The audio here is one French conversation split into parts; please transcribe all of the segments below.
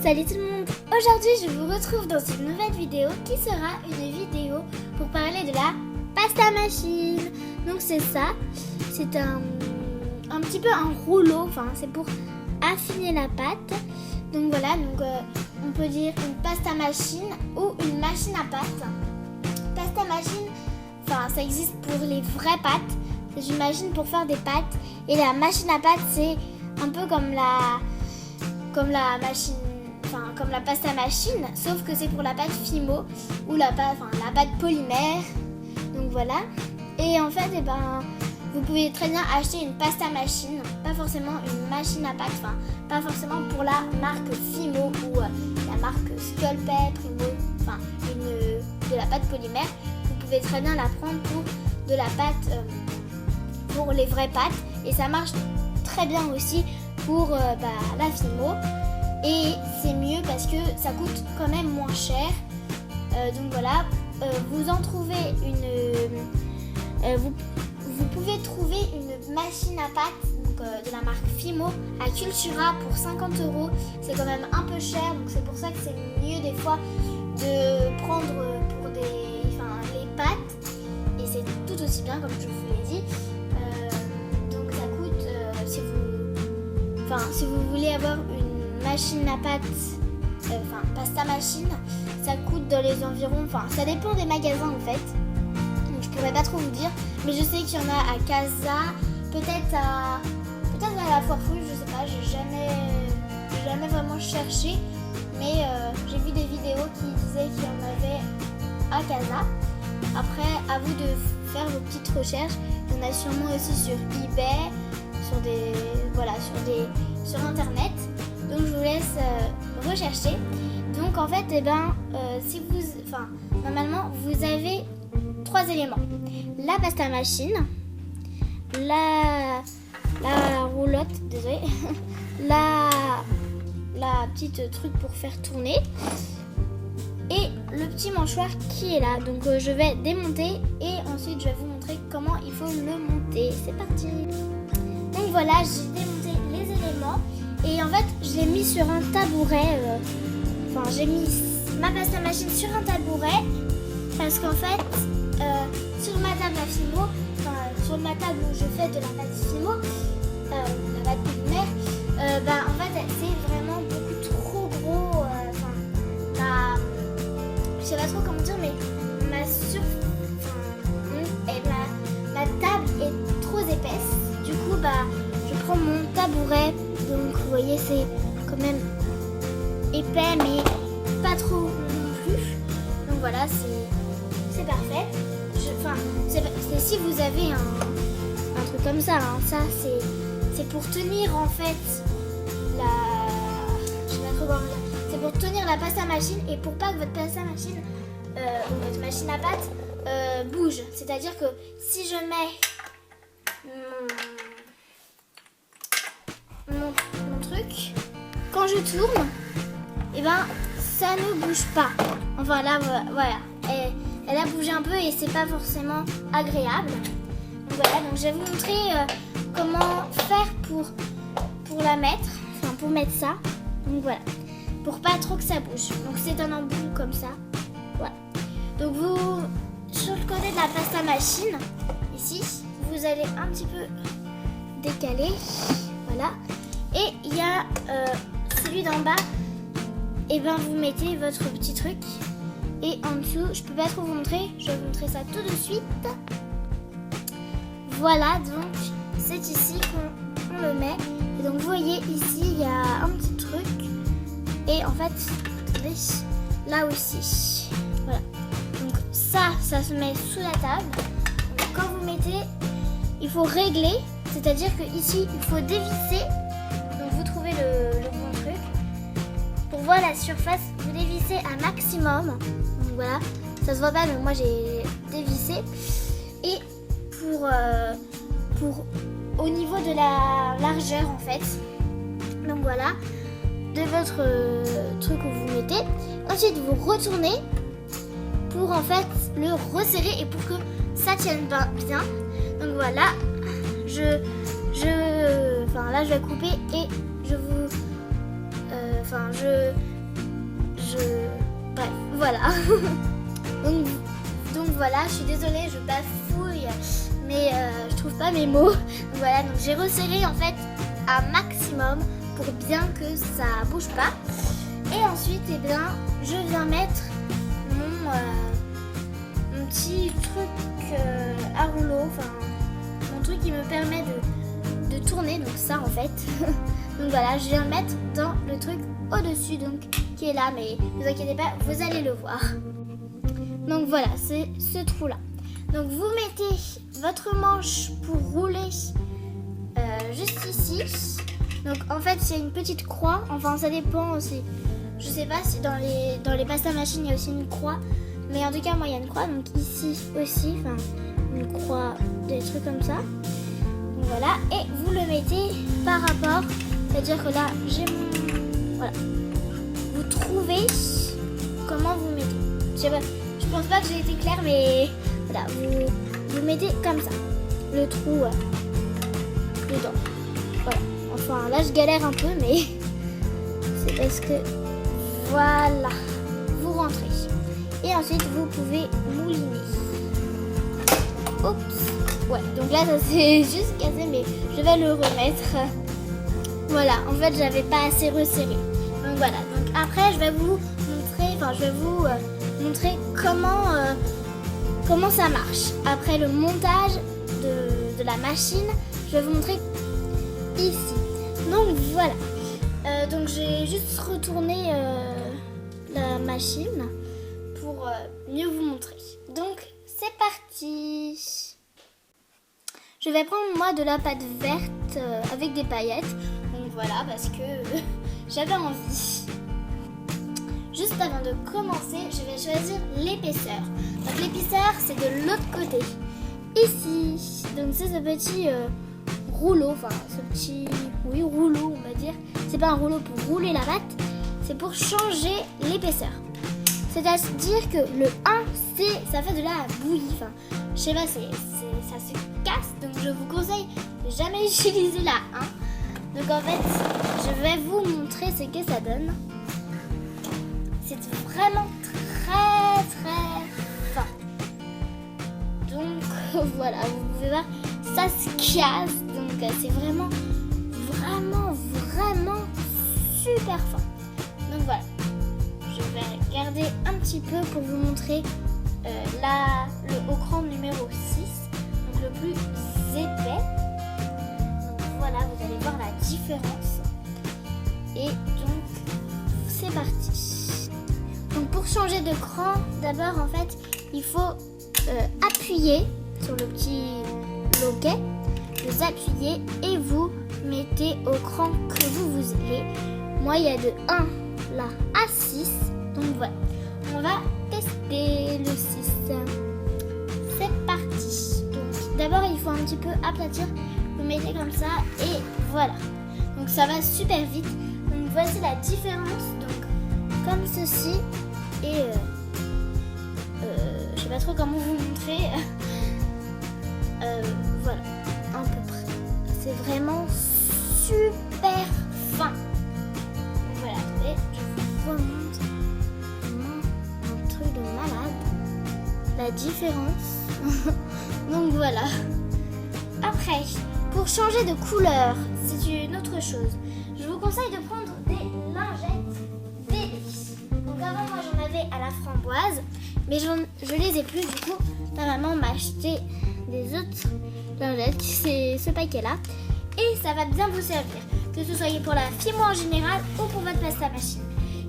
Salut tout le monde. Aujourd'hui je vous retrouve dans une nouvelle vidéo qui sera une vidéo pour parler de la pasta machine. Donc c'est ça, c'est un petit peu un rouleau, enfin c'est pour affiner la pâte. Donc voilà, on peut dire une pasta machine ou une machine à pâte. Pasta machine, enfin ça existe pour les vraies pâtes, c'est une machine pour faire des pâtes. Et la machine à pâte c'est un peu comme la machine, enfin comme la pasta machine, sauf que c'est pour la pâte Fimo ou la pâte polymère. Donc voilà. Et en fait, vous pouvez très bien acheter une pasta machine, pas forcément une machine à pâte, enfin pas forcément pour la marque Fimo ou la marque Sculpey, Primo, enfin de la pâte polymère. Vous pouvez très bien la prendre pour de la pâte pour les vraies pâtes, et ça marche très bien aussi pour la Fimo. Et c'est mieux parce que ça coûte quand même moins cher. Donc voilà, vous en trouvez vous pouvez trouver une machine à pâte de la marque Fimo à Cultura pour 50 €. C'est quand même un peu cher, donc c'est pour ça que c'est mieux des fois de prendre pour les pâtes. Et c'est tout aussi bien comme je vous l'ai dit. Donc ça coûte, si vous voulez avoir une machine à pâte, pasta machine, ça coûte dans les environs, ça dépend des magasins en fait. Donc je pourrais pas trop vous dire, mais je sais qu'il y en a à Casa, peut-être à la Foire Fouille, je sais pas, j'ai jamais vraiment cherché, mais j'ai vu des vidéos qui disaient qu'il y en avait à Casa. Après, à vous de faire vos petites recherches. Il y en a sûrement aussi sur eBay, sur internet. Donc je vous laisse rechercher. Donc en fait, normalement vous avez 3 éléments: la pasta machine, la roulotte, désolé, la petite truc pour faire tourner, et le petit mâchoire qui est là. Donc je vais démonter et ensuite je vais vous montrer comment il faut le monter. C'est parti. Donc voilà, j'ai démonté les éléments et en fait je l'ai mis sur un tabouret. J'ai mis ma pasta machine sur un tabouret parce qu'en fait sur ma table à Fimo, sur ma table où je fais de la pâte Fimo, la pâte polymère, en fait c'est vraiment beaucoup trop gros. Je sais pas trop comment dire, mais ma table est trop épaisse. Du coup, je prends mon tabouret. Donc, vous voyez, c'est quand même épais, mais pas trop non plus. Donc voilà, c'est parfait. C'est si vous avez un truc comme ça, hein. Ça, c'est pour tenir en fait je sais pas trop comment dire. C'est pour tenir la pasta machine et pour pas que votre pasta machine ou votre machine à pâte bouge. C'est-à-dire que si je mets mon truc, quand je tourne, ça ne bouge pas. Enfin là, voilà. Elle a bougé un peu et c'est pas forcément agréable. Donc voilà, donc je vais vous montrer comment faire pour la mettre, pour mettre ça. Donc voilà, pour pas trop que ça bouge. Donc c'est un embout comme ça. Voilà. Donc sur le côté de la pasta machine, ici, vous allez un petit peu décaler. Voilà. Et il y a celui d'en bas. Et vous mettez votre petit truc. Et en dessous, je peux pas trop vous montrer. Je vais vous montrer ça tout de suite. Voilà, donc c'est ici qu'on le met. Et donc vous voyez ici, il y a un petit truc. Et en fait, attendez, là aussi. Voilà. Donc ça se met sous la table. Donc, quand vous mettez, il faut régler. C'est-à-dire que ici, il faut dévisser. Donc vous trouvez le bon truc. Pour voir la surface, vous dévissez un maximum. Donc voilà, ça se voit pas, mais moi j'ai dévissé. Et au niveau de la largeur en fait. Donc voilà, de votre truc où vous mettez. Ensuite vous retournez pour en fait le resserrer et pour que ça tienne bien. Donc voilà, là je vais couper et je Bref, voilà. donc voilà, je suis désolée, je bafouille, mais je trouve pas mes mots. Donc voilà, donc j'ai resserré en fait un maximum pour bien que ça bouge pas. Et ensuite, eh bien, je viens mettre mon petit truc à rouleau, enfin mon truc qui me permet de tourner, donc ça en fait. Donc voilà, je viens le mettre dans le truc au-dessus, donc qui est là, mais ne vous inquiétez pas, vous allez le voir. Donc voilà, c'est ce trou-là. Donc vous mettez votre manche pour rouler juste ici. Donc en fait, c'est une petite croix, enfin ça dépend aussi. Je sais pas si dans les pasta machines il y a aussi une croix, mais en tout cas moi il y a une croix, donc ici aussi, enfin une croix, des trucs comme ça. Donc voilà, et vous le mettez par rapport, c'est-à-dire que là j'ai mon... Voilà. Vous trouvez comment vous mettez. Je sais pas, je pense pas que j'ai été claire, mais voilà, vous mettez comme ça, le trou dedans. Voilà, enfin là je galère un peu, mais c'est parce que... Voilà, vous rentrez. Et ensuite, vous pouvez mouliner. Oups. Ouais, donc là, ça s'est juste cassé, mais je vais le remettre. Voilà, en fait, j'avais pas assez resserré. Donc voilà, donc après, je vais vous montrer comment ça marche. Après le montage de la machine, je vais vous montrer ici. Donc voilà. Donc j'ai juste retourné la machine pour mieux vous montrer. Donc c'est parti. Je vais prendre moi de la pâte verte avec des paillettes. Donc voilà, parce que j'avais envie. Juste avant de commencer, je vais choisir l'épaisseur. Donc l'épaisseur, c'est de l'autre côté. Ici. Donc c'est ce petit rouleau, enfin ce petit rouleau on va dire. C'est pas un rouleau pour rouler la pâte, c'est pour changer l'épaisseur. C'est-à-dire que le 1, ça fait de la bouillie. Enfin, je sais pas, ça se casse, donc je vous conseille de jamais utiliser la 1. Donc en fait, je vais vous montrer ce que ça donne. C'est vraiment très fin. Donc voilà, vous pouvez voir, ça se casse, donc c'est vraiment super fin. Donc voilà, je vais garder un petit peu pour vous montrer le haut cran numéro 6, donc le plus épais. Donc voilà, vous allez voir la différence. Et donc c'est parti. Donc pour changer de cran, d'abord en fait, il faut appuyer sur le petit loquet, vous appuyez et vous mettez au cran que vous voulez. Moi, il y a de 1 là à 6. Donc voilà, on va tester le 6. C'est parti. Donc d'abord, il faut un petit peu aplatir. Vous mettez comme ça et voilà. Donc ça va super vite. Donc voici la différence. Donc comme ceci et je sais pas trop comment vous montrer. Voilà, à peu près. C'est vraiment super fin. Voilà, attendez, je vous remonte un truc de malade. La différence. Donc voilà. Après, pour changer de couleur, c'est une autre chose. Je vous conseille de prendre des lingettes bébés. Donc avant, moi j'en avais à la framboise, mais je les ai plus. Du coup, ma maman m'a acheté des autres lingettes, c'est ce paquet-là. Et ça va bien vous servir, que ce soit pour la fimo en général ou pour votre pasta machine.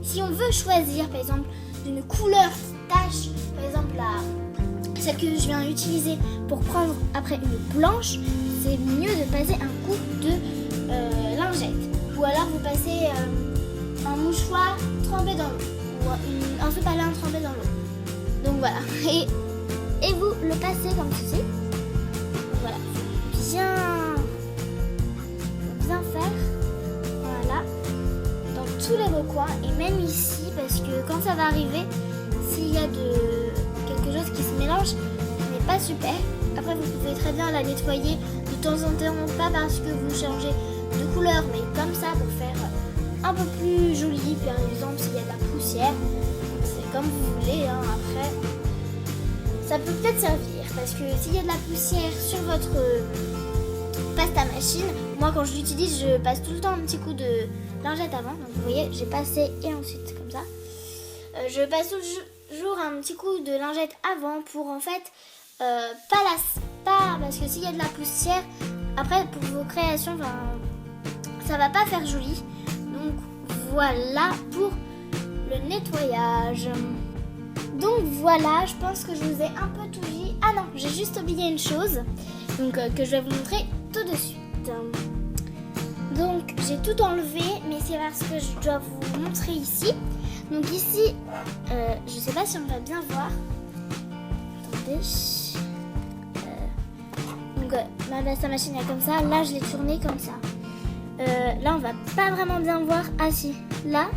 Si on veut choisir, par exemple, d'une couleur qui tache, par exemple celle que je viens d'utiliser pour prendre après une blanche, c'est mieux de passer un coup de lingette. Ou alors vous passez un mouchoir trempé dans l'eau, ou un sopalin trempé dans l'eau. Donc voilà, et vous le passez comme ceci. Donc voilà, bien faire, voilà, dans tous les recoins et même ici, parce que quand ça va arriver, s'il y a quelque chose qui se mélange, ce n'est pas super. Après vous pouvez très bien la nettoyer de temps en temps, pas parce que vous changez de couleur, mais comme ça pour faire un peu plus joli. Par exemple, s'il y a de la poussière, comme vous voulez, hein, après. Ça peut peut-être servir parce que s'il y a de la poussière sur votre pasta machine, moi quand je l'utilise, je passe tout le temps un petit coup de lingette avant. Donc vous voyez, j'ai passé et ensuite comme ça. Je passe toujours un petit coup de lingette avant pour en fait pas parce que s'il y a de la poussière, après pour vos créations, ça va pas faire joli. Donc voilà pour le nettoyage. Donc voilà, je pense que je vous ai un peu tout dit. Ah non, j'ai juste oublié une chose donc, que je vais vous montrer tout de suite. Donc j'ai tout enlevé, mais c'est parce que je dois vous montrer ici. Donc ici, je sais pas si on va bien voir. Attendez. Donc ma pasta machine est comme ça. Là, je l'ai tournée comme ça. Là, on va pas vraiment bien voir. Ah si, là,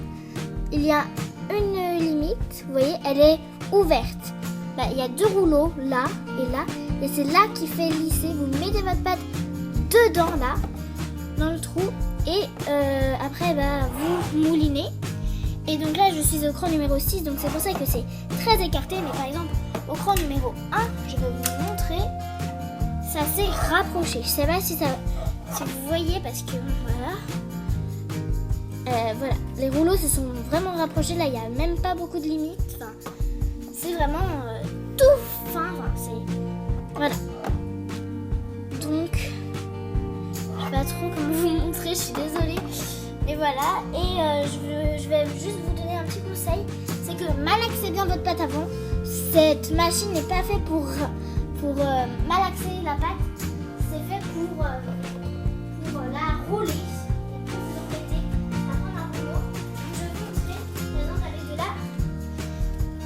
il y a une limite. Vous voyez, elle est ouverte. Là, il y a 2 rouleaux, là et là. Et c'est là qui fait lisser. Vous mettez votre pâte dedans, là, dans le trou. Et après, vous moulinez. Et donc là, je suis au cran numéro 6. Donc c'est pour ça que c'est très écarté. Mais par exemple, au cran numéro 1, je vais vous montrer. Ça s'est rapproché. Je sais pas si vous voyez parce que voilà, les rouleaux se sont vraiment rapprochés. Là, il n'y a même pas beaucoup de limites. Enfin, c'est vraiment tout fin. Voilà. Donc, je sais pas trop comment vous montrer. Je suis désolée. Mais voilà. Et je vais juste vous donner un petit conseil. C'est que malaxez bien votre pâte avant. Cette machine n'est pas faite pour malaxer la pâte. C'est fait pour la rouler. Et pour vous embêter à prendre un rouleau. Je vais vous montrer, par exemple, avec de la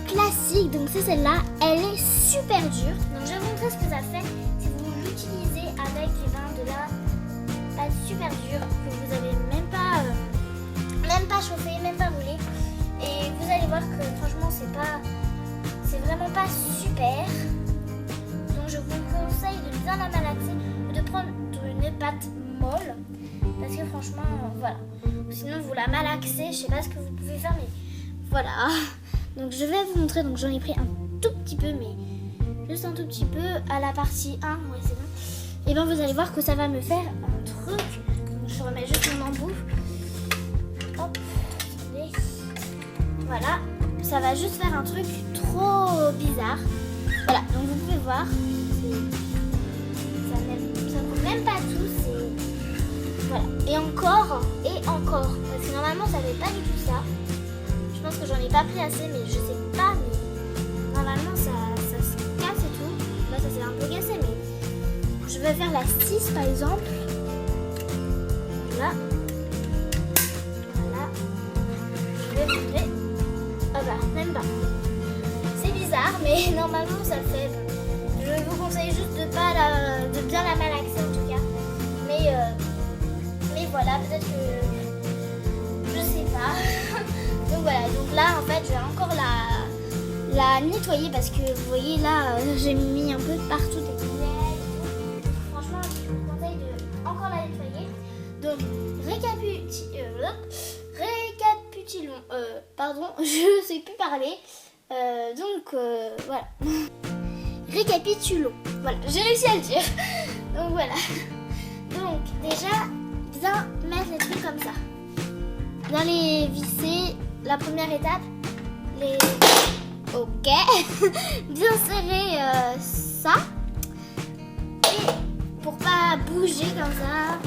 classique. Donc c'est celle-là. Elle est super dure. Donc je vais vous montrer ce que ça fait si vous l'utilisez avec de la pâte super dure que vous avez même pas chauffé, même pas roulé. Et vous allez voir que franchement c'est vraiment pas super. Donc je vous conseille de bien la malaxer, de prendre une pâte molle parce que franchement voilà. Sinon vous la malaxez, je sais pas ce que vous pouvez faire mais voilà. Donc je vais vous montrer, donc j'en ai pris un tout petit peu mais juste un tout petit peu à la partie 1, ouais c'est bon. Et bien vous allez voir que ça va me faire un truc. Donc je remets juste mon embout. Hop, attendez. Voilà, ça va juste faire un truc trop bizarre. Voilà, donc vous pouvez voir. Ça ne coûte même pas tout. Voilà, et encore. Parce que normalement ça fait pas du tout ça. Je pense que j'en ai pas pris assez, mais je sais pas. Mais normalement ça se casse et tout. Là ça s'est un peu cassé, mais je vais faire la 6 par exemple. Voilà. Je vais vous montrer. Ah bah, même pas. C'est bizarre, mais normalement ça le fait. Je vous conseille juste de bien la malaxer en tout cas. Mais voilà, peut-être que je sais pas. Donc voilà, donc là en fait je vais encore la nettoyer parce que vous voyez là j'ai mis un peu partout des tunnels et tout. Franchement je vous conseille de encore la nettoyer. Donc récapitulons. Pardon, je sais plus parler. Voilà. Récapitulons. Voilà, j'ai réussi à le dire. Donc voilà. Donc déjà, bien mettre les trucs comme ça. Bien les visser. La première étape, ok. Bien serrer ça. Et pour pas bouger comme ça.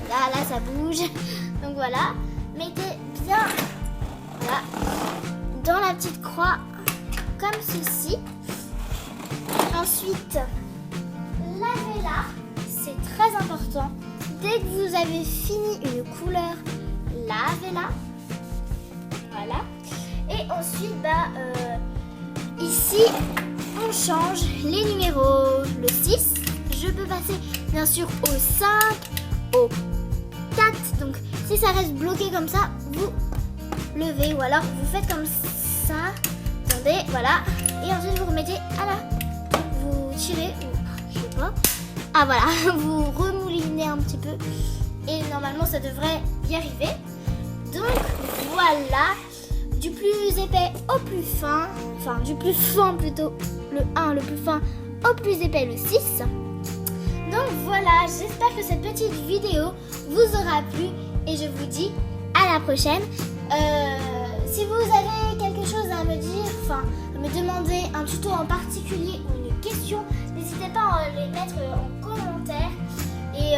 Là, ça bouge. Donc voilà. Mettez bien dans la petite croix comme ceci. Ensuite, lavez-la, c'est très important. Dès que vous avez fini une couleur, lavez-la. Voilà. Et ensuite, ici, on change les numéros. Le 6, je peux passer bien sûr au 5, au 4. Donc, si ça reste bloqué comme ça, vous levez ou alors vous faites comme ça. Attendez, voilà. Et ensuite, vous remettez à la... Vous tirez, ou je sais pas. Ah voilà, vous remoulinez un petit peu. Et normalement, ça devrait y arriver. Donc, voilà. du plus épais au plus fin, enfin du plus fin plutôt le 1, le plus fin au plus épais le 6. Donc voilà, j'espère que cette petite vidéo vous aura plu et je vous dis à la prochaine. Si vous avez quelque chose à me dire, enfin à me demander un tuto en particulier ou une question, n'hésitez pas à les mettre en commentaire et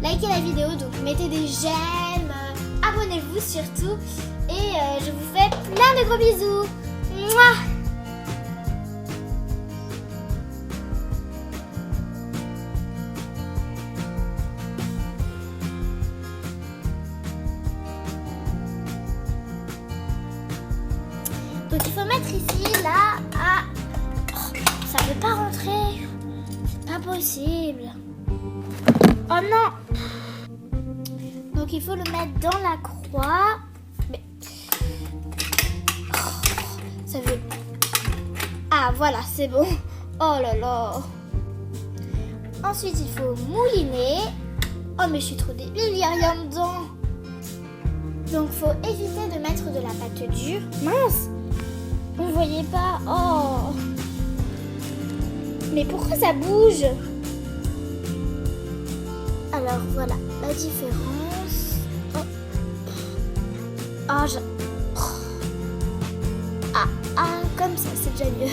likez la vidéo, donc mettez des j'aime, abonnez-vous surtout et je vous fais plein de gros bisous. Mouah. Donc il faut mettre ici, là, à... Oh, ça ne peut pas rentrer. C'est pas possible. Oh non. Donc il faut le mettre dans la croix. Mais... Oh, ça veut... Ah voilà, c'est bon. Oh là là. Ensuite il faut mouliner. Oh mais je suis trop débile, il n'y a rien dedans. Donc faut éviter de mettre de la pâte dure. Mince. Vous ne voyez pas? Oh! Mais pourquoi ça bouge? Alors voilà la différence. Oh. Oh, comme ça c'est déjà mieux.